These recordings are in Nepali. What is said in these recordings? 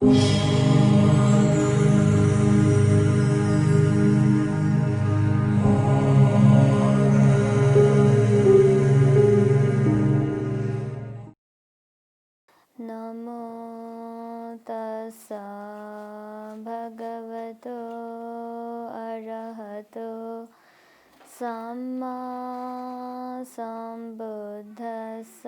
नमो तस्स भगवतो अरहतो सम्मा सम्बुद्धस्स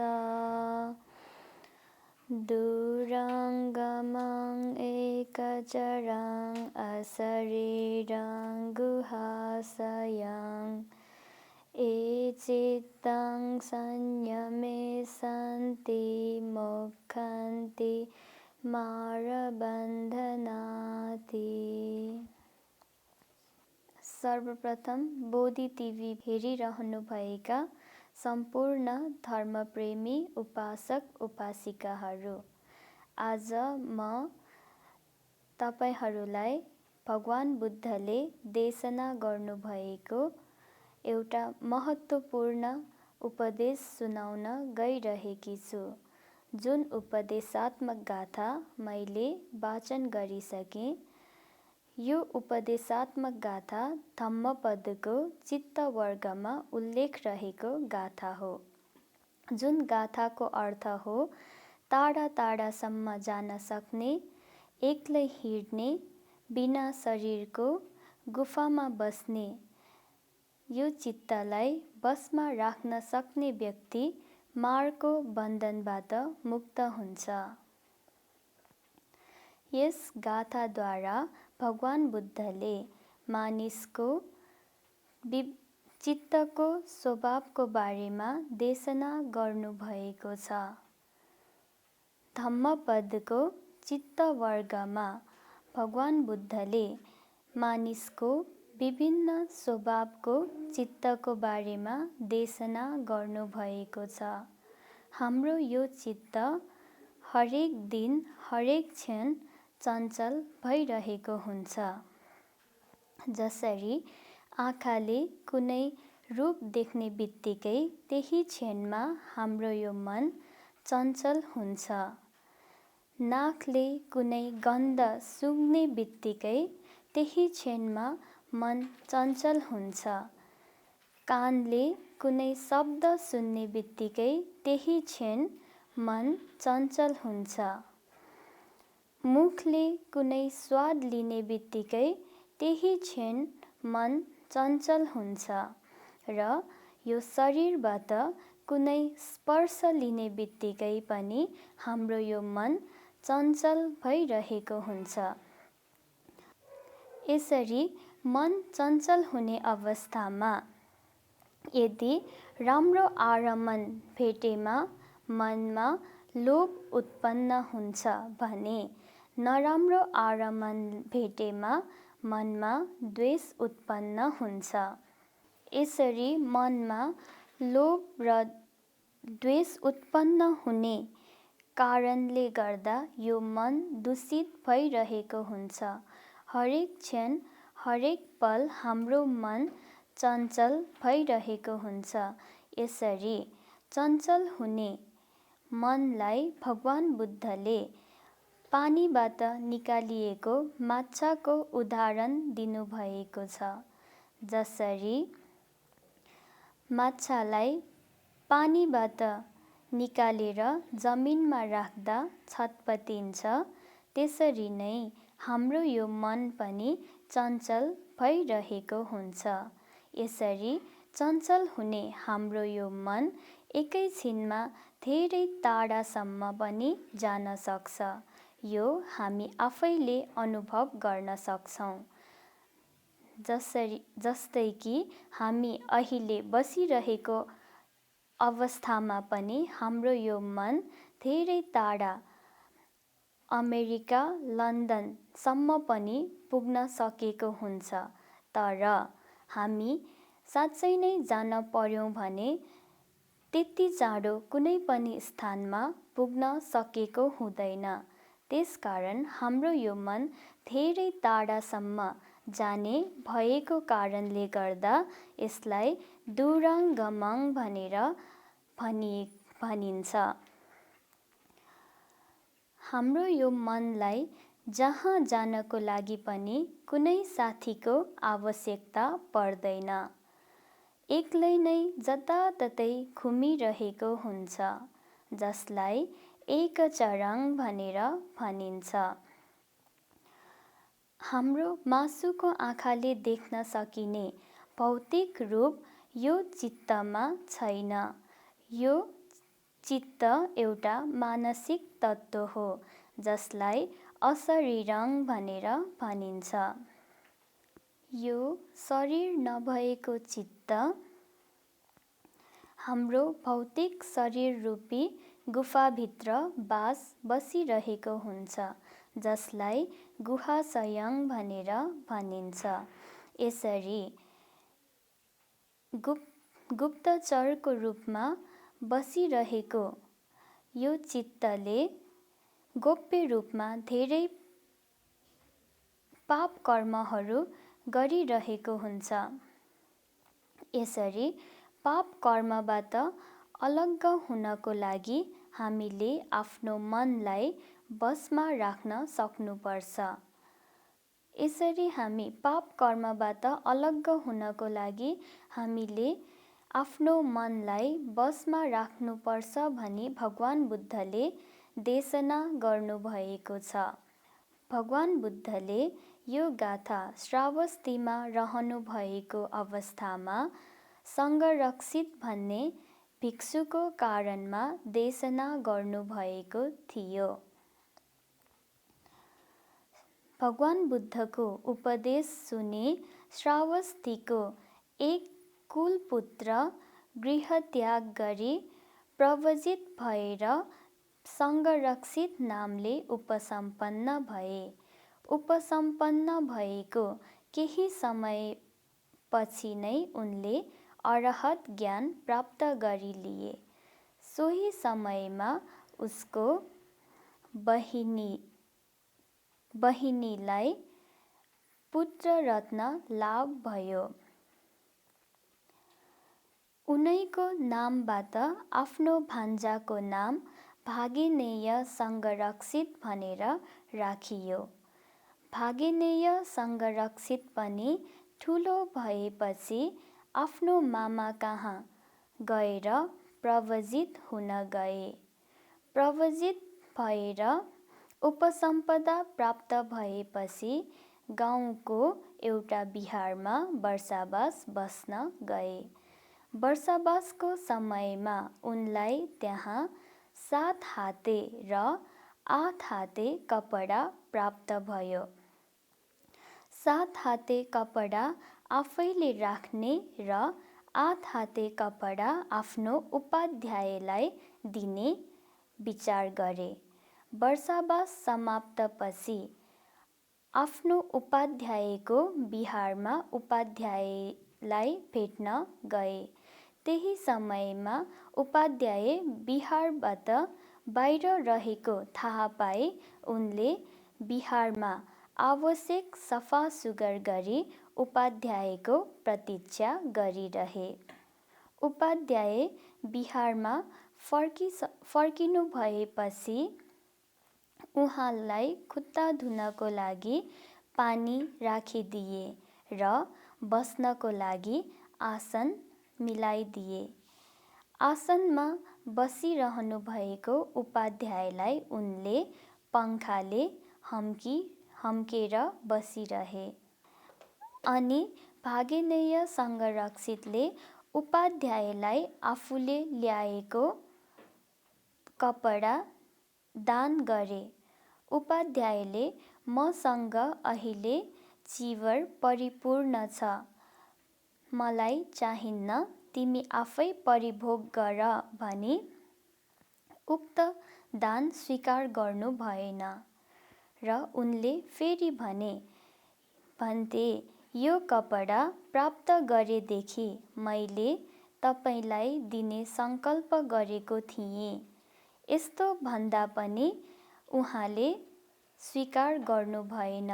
दूरंगमं एकचरं अशरीरं गुहाशयं चित्तं संयमे सन्ति मोक्षन्ति मारबन्धनाति। सर्वप्रथम बोधि टिभी हेरिरहनुभएका सम्पूर्ण धर्मप्रेमी उपासक उपासिकाहरू, आज म तपाईहरूलाई भगवान बुद्धले देशना गर्नुभएको एउटा महत्त्वपूर्ण उपदेश सुनाउन गइरहेकी छु। जुन उपदेशात्मक गाथा मैले वाचन गरिसकेँ। यो उपदेशात्मक गाथा धम्मपदको चित्तवर्गमा उल्लेख रहेको गाथा हो। जुन गाथाको अर्थ हो टाढा टाढासम्म जान सक्ने, एक्लै हिँड्ने, बिना शरीरको गुफामा बस्ने। यो चित्तलाई बसमा राख्न सक्ने व्यक्ति मारको बन्धनबाट मुक्त हुन्छ। यस गाथाद्वारा भगवान बुद्धले मानिसको चित्तको स्वभावको बारेमा देशना गर्नुभएको छ। धम्मपदको चित्तवर्गमा भगवान बुद्धले मानिसको विभिन्न स्वभावको चित्तको बारेमा देशना गर्नुभएको छ। हाम्रो यो चित्त हरेक दिन हरेक क्षण चञ्चल भइरहेको हुन्छ। जसरी आँखाले कुनै रूप देख्ने बित्तिकै त्यही क्षणमा हाम्रो यो मन चञ्चल हुन्छ। नाकले कुनै गन्ध सुँघ्ने बित्तिकै त्यही क्षणमा मन चञ्चल हुन्छ। कानले कुनै शब्द सुन्ने बित्तिकै त्यही क्षण मन चञ्चल हुन्छ। मुखले कुनै स्वाद लिने बित्तिकै त्यही क्षण मन चञ्चल हुन्छ र यो शरीरबाट कुनै स्पर्श लिने बित्तिकै पनि हाम्रो यो मन चञ्चल भइरहेको हुन्छ। यसरी मन चञ्चल हुने अवस्थामा यदि राम्रो आरमण भेटेमा मनमा लोभ उत्पन्न हुन्छ भने नराम्रो आरमण भेटेमा मनमा द्वेष उत्पन्न हुन्छ। यसरी मनमा लोभ र द्वेष उत्पन्न हुने कारणले गर्दा यो मन दूषित भइरहेको हुन्छ। हरेक क्षण हरेक पल हाम्रो मन चञ्चल भइरहेको हुन्छ। यसरी चञ्चल हुने मनलाई भगवान बुद्धले पानीबाट निकालिएको माछाको उदाहरण दिनुभएको छ। जसरी माछालाई पानीबाट निकालेर जमिनमा राख्दा छटपटिन्छ, त्यसरी नै हाम्रो यो मन पनि चञ्चल भइरहेको हुन्छ। यसरी चञ्चल हुने हाम्रो यो मन एकैछिनमा धेरै टाढासम्म पनि जान सक्छ। यो हामी आफैले अनुभव गर्न सक्छौँ। जस्तै कि हामी अहिले बसिरहेको अवस्थामा पनि हाम्रो यो मन धेरै टाढा अमेरिका, लन्डनसम्म पनि पुग्न सकेको हुन्छ। तर हामी साँच्चै नै जान पर्यौँ भने त्यति चाँडो कुनै पनि स्थानमा पुग्न सकेको हुँदैन। त्यसकारण हाम्रो यो मन धेरै टाढासम्म जाने भएको कारणले गर्दा यसलाई दूरंगमं भनेर भनिन्छ। हाम्रो यो मनलाई जहाँ जानको लागि पनि कुनै साथीको आवश्यकता पर्दैन। एक्लै नै जताततै घुमिरहेको हुन्छ, जसलाई एकचराङ भनेर भनिन्छ। हाम्रो मासुको आँखाले देख्न सकिने भौतिक रूप यो चित्तमा छैन। यो चित्त एउटा मानसिक तत्त्व हो, जसलाई अशरीरं भनेर भनिन्छ। यो शरीर नभएको चित्त हाम्रो भौतिक शरीर रूपी गुफाभित्र बास बसिरहेको हुन्छ, जसलाई गुहाशयं भनेर भनिन्छ। यसरी गुप्तचरको रूपमा बसिरहेको यो चित्तले गोप्य रूपमा धेरै पाप कर्महरू गरिरहेको हुन्छ। यसरी पाप कर्मबाट अलग्ग हुनको लागि हामीले आफ्नो मनलाई बसमा राख्न सक्नुपर्छ। यसरी हामी पाप कर्मबाट अलग्ग हुनको लागि हामीले आफ्नो मनलाई बसमा राख्नुपर्छ भनी भगवान बुद्धले देशना गर्नुभएको छ। भगवान बुद्धले यो गाथा श्रावस्तीमा रहनुभएको अवस्थामा सङ्गरक्षित भन्ने भिक्षुको कारणमा देशना गर्नुभएको थियो। भगवान बुद्धको उपदेश सुनि श्रावस्तीको एक कुलपुत्र गृहत्याग गरी प्रव्रजित भएर सङ्गरक्षित नामले उपसम्पन्न भए। उपसम्पन्न भएको केही समयपछि नै उनले अरहत ज्ञान प्राप्त गरिलिए। सोही समयमा उसको बहिनीलाई पुत्ररत्न लाभ भयो। उनैको नामबाट आफ्नो भान्जाको नाम भागेनेय सङ्गरक्षित भनेर राखियो। भागेनेय सङ्गरक्षित पनि ठुलो भएपछि आफ्नो मामा कहाँ गएर प्रव्रजित हुन गए। प्रव्रजित भएर उपसम्पदा प्राप्त भएपछि गाउँको एउटा बिहारमा वर्षावास बस्न गए। वर्षावासको समयमा उनलाई त्यहाँ 7 हाते र 8 हाते कपडा प्राप्त भयो। 7 हाते कपडा आफैले राख्ने र 8 हाते कपडा आफ्नो उपाध्यायलाई दिने विचार गरे। वर्षावास समाप्तपछि आफ्नो उपाध्यायको बिहारमा उपाध्यायलाई भेट्न गए। त्यही समयमा उपाध्याय बिहारबाट बाहिर रहेको थाहा पाए उनले बिहारमा आवश्यक सफासुग्घर गरी उपाध्यायको प्रतीक्षा गरिरहे। उपाध्याय बिहारमा फर्किनु भएपछि उहाँलाई खुट्टा धुनको लागि पानी राखिदिए र बस्नको लागि आसन मिलाइदिए। आसनमा बसिरहनु भएको उपाध्यायलाई उनले पङ्खाले हम्केर बसिरहे। अनि भागेनेय सङ्गरक्षितले उपाध्यायलाई आफूले ल्याएको कपडा दान गरे। उपाध्यायले मसँग अहिले चिवर परिपूर्ण छ, मलाई चाहिन्न, तिमी आफै परिभोग गर भनी उक्त दान स्वीकार गर्नु भएन। र उनले फेरि भने, भन्ते यो कपडा प्राप्त गरेदेखि मैले तपाईलाई दिने सङ्कल्प गरेको थिएँ। यस्तो भन्दा पनि उहाँले स्वीकार गर्नु भएन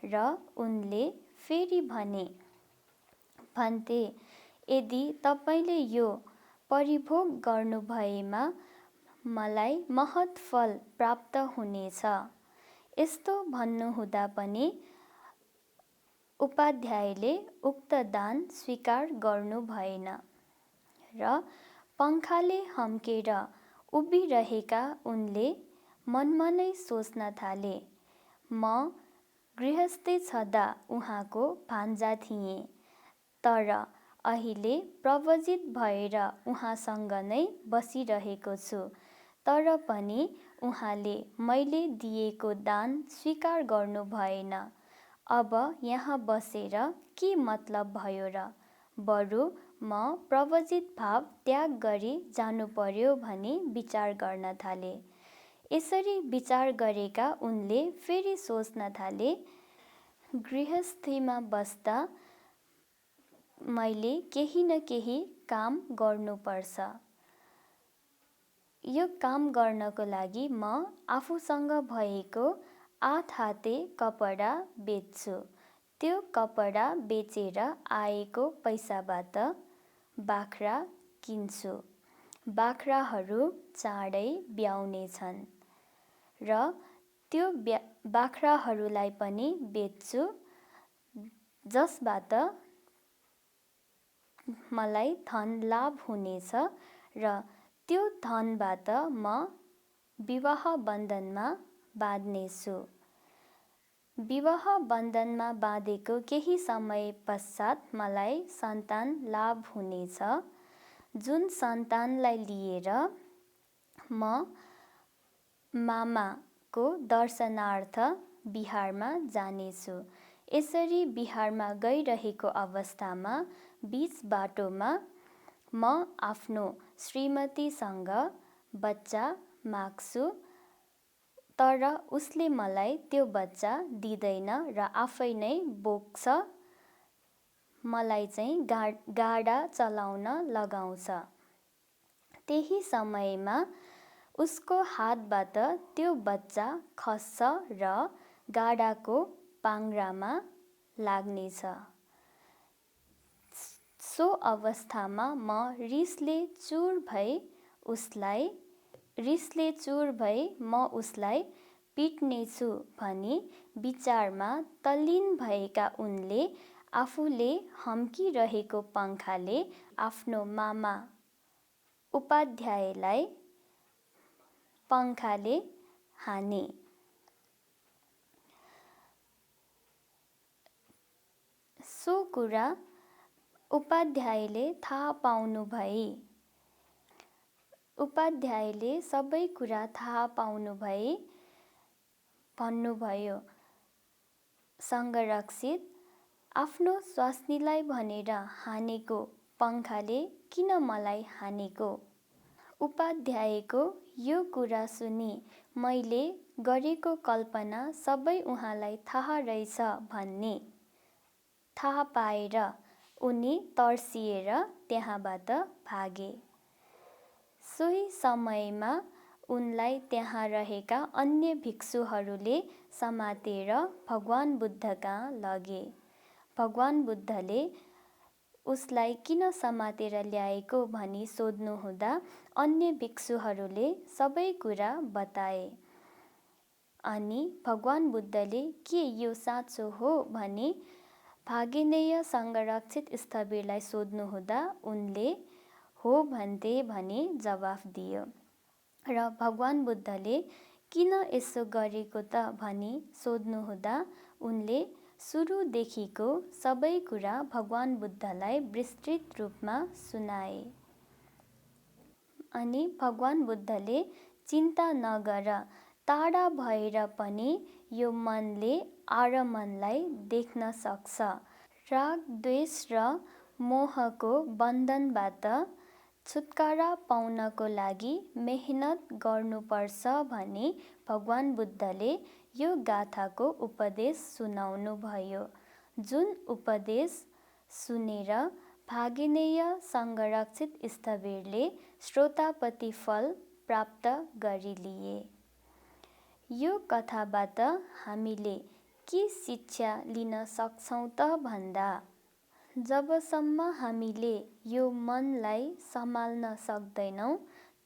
र उनले फेरि भने, भन्ते यदि तपाईले यो परिभोग गर्नुभएमा मलाई महत् फल प्राप्त हुनेछ। यस्तो भन्नुहुँदा पनि उपाध्यायले उक्त दान स्वीकार गर्नु भएन र पङ्खाले हम्केर उभिरहेका उनले मनमा नै सोच्न थाले, म गृहस्थी छँदा उहाँको भान्जा थिएँ, तर अहिले प्रव्रजित भएर उहाँसँग नै बसिरहेको छु, तर पनि उहाँले मैले दिएको दान स्वीकार गर्नु भएन। अब यहाँ बसेर के मतलब भयो र? बरु म प्रव्रजित भाव त्याग गरी जानु पर्यो भनी विचार गर्न थाले। यसरी विचार गरेका उनले फेरि सोच्न थाले, गृहस्थीमा बस्दा मैले केही न केही काम गर्नुपर्छ। यो काम गर्नको लागि म आफूसँग भएको 8 हाते कपडा बेच्छु। त्यो कपडा बेचेर आएको पैसाबाट बाख्रा किन्छु। बाख्राहरू चाँडै ब्याउने छन् र त्यो बाख्राहरूलाई पनि बेच्छु, जसबाट मलाई धन लाभ हुनेछ र त्यो धनबाट म विवाह बन्धनमा बाँध्नेछु। विवाह बन्धनमा बाँधेको केही समय पश्चात मलाई सन्तान लाभ हुनेछ, जुन सन्तानलाई लिएर म मामाको दर्शनार्थ बिहारमा जानेछु। यसरी बिहारमा गइरहेको अवस्थामा बीच बाटोमा म आफ्नो श्रीमतीसँग बच्चा माग्छु, तर उसले मलाई त्यो बच्चा दिँदैन र आफै नै बोक्छ, मलाई चाहिँ गाडा चलाउन लगाउँछ। त्यही समयमा उसको हातबाट त्यो बच्चा खस्छ र गाडाको पाङ्ग्रामा लाग्नेछ। सो अवस्थामा म रिसले चुर भई म उसलाई पिट्नेछु भनी विचारमा तल्लीन भएका उनले आफूले हम्किरहेको पङ्खाले आफ्नो मामा उपाध्यायलाई पङ्खाले हाने। सो कुरा उपाध्यायले थाहा पाउनुभई उपाध्यायले सबै कुरा थाहा पाउनुभई भन्नुभयो, संरक्षित, आफ्नो स्वास्नीलाई भनेर हानेको पङ्खाले किन मलाई हानेको? उपाध्यायको यो कुरा सुनि मैले गरेको कल्पना सबै उहाँलाई थाहा रहेछ भन्ने थाहा पाएर उनी तर्सिएर त्यहाँबाट भागे। सोही समयमा उनलाई त्यहाँ रहेका अन्य भिक्षुहरूले समातेर भगवान बुद्धकहाँ लगे। भगवान बुद्धले उसलाई किन समातेर ल्याएको भनी सोध्नुहुँदा अन्य भिक्षुहरूले सबै कुरा बताए। अनि भगवान बुद्धले के यो साँचो हो भनी भागिनेय संरक्षित स्थविरलाई सोध्नुहुँदा उनले हो भन्थे भनी जवाफ दियो र भगवान बुद्धले किन यसो गरेको त भनी सोध्नुहुँदा उनले सुरुदेखिको सबै कुरा भगवान बुद्धलाई विस्तृत रूपमा सुनाए। अनि भगवान बुद्धले चिन्ता नगर, टाढा भएर पनि यो मनले आरमनलाई देख्न सक्छ। राग, द्वेष र मोहको बन्धनबाट छुटकारा पाउनको लागि मेहनत गर्नुपर्छ भनी भगवान बुद्धले यो गाथाको उपदेश सुनाउनुभयो, जुन उपदेश सुनेर भागिनेय संरक्षित स्थविरले श्रोतापति फल प्राप्त गरिलिए। यो कथाबाट हामीले के शिक्षा लिन सक्छौँ त भन्दा, जबसम्म हामीले यो मनलाई सम्हाल्न सक्दैनौँ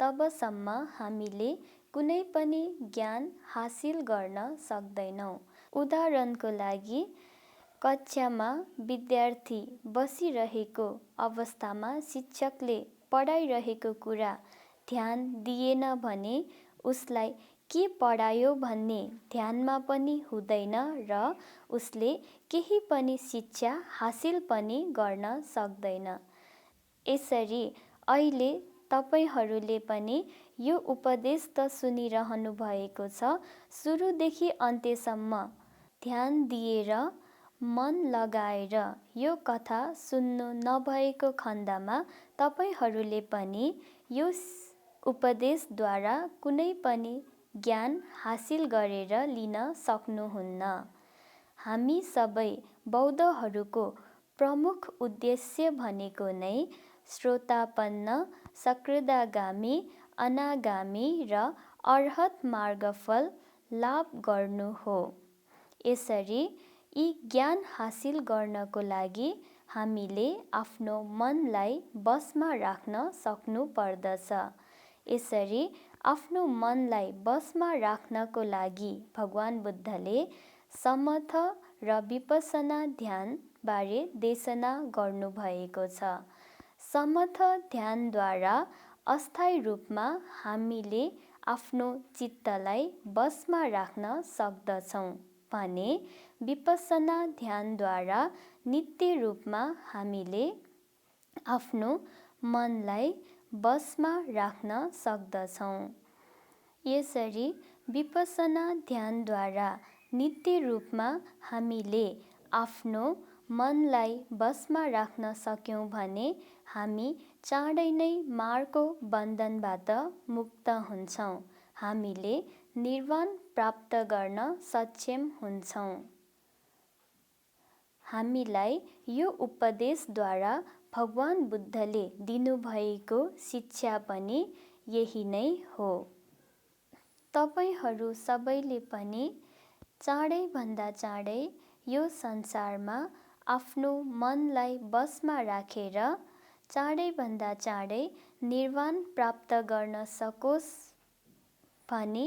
तबसम्म हामीले कुनै पनि ज्ञान हासिल गर्न सक्दैनौँ। उदाहरणको लागि, कक्षामा विद्यार्थी बसिरहेको अवस्थामा शिक्षकले पढाइरहेको कुरा ध्यान दिएन भने उसलाई के पढायो भन्ने ध्यानमा पनि हुँदैन र उसले केही पनि शिक्षा हासिल पनि गर्न सक्दैन। यसरी अहिले तपाईहरूले पनि यो उपदेश त सुनिरहनु भएको छ। सुरुदेखि अन्त्यसम्म ध्यान दिएर मन लगाएर यो कथा सुन्नु नभएको खण्डमा तपाईहरूले पनि यो उपदेशद्वारा कुनै पनि ज्ञान हासिल गरेर लिन सक्नुहुन्न। हामी सबै बौद्धहरूको प्रमुख उद्देश्य भनेको नै श्रोतापन्न, सकृदागामी, अनागामी र अर्हत मार्गफल लाभ गर्नु हो। यसरी यी ज्ञान हासिल गर्नको लागि हामीले आफ्नो मनलाई बसमा राख्न सक्नु पर्दछ। यसरी आफ्नो मनलाई बसमा राख्नको लागि भगवान बुद्धले समथ र विपसना ध्यान बारे देशना गर्नुभएको छ। समथ ध्यानद्वारा अस्थायी रूपमा हामीले आफ्नो चित्तलाई बसमा राख्न सक्दछौँ भने विपसना ध्यानद्वारा नित्य रूपमा हामीले आफ्नो मनलाई बसमा राख्न सक्दछौँ। यसरी विपसना ध्यानद्वारा नित्य रूपमा हामीले आफ्नो मनलाई बसमा राख्न सक्यौँ भने हामी चाँडै नै मारको बन्धनबाट मुक्त हुन्छौँ। हामीले निर्वाण प्राप्त गर्न सक्षम हुन्छौँ। हामीलाई यो उपदेशद्वारा भगवान बुद्धले दिनुभएको शिक्षा पनि यही नै हो। तपाईहरू सबैले पनि चाँडैभन्दा चाँडै यो संसारमा आफ्नो मनलाई बसमा राखेर चाँडैभन्दा चाँडै निर्वाण प्राप्त गर्न सकोस् भनी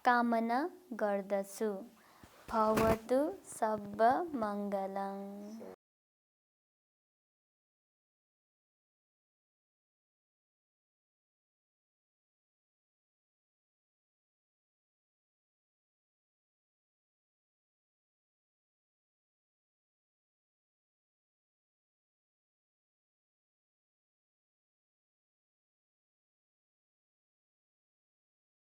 कामना गर्दछु। भवतु सर्वमङ्गलम्।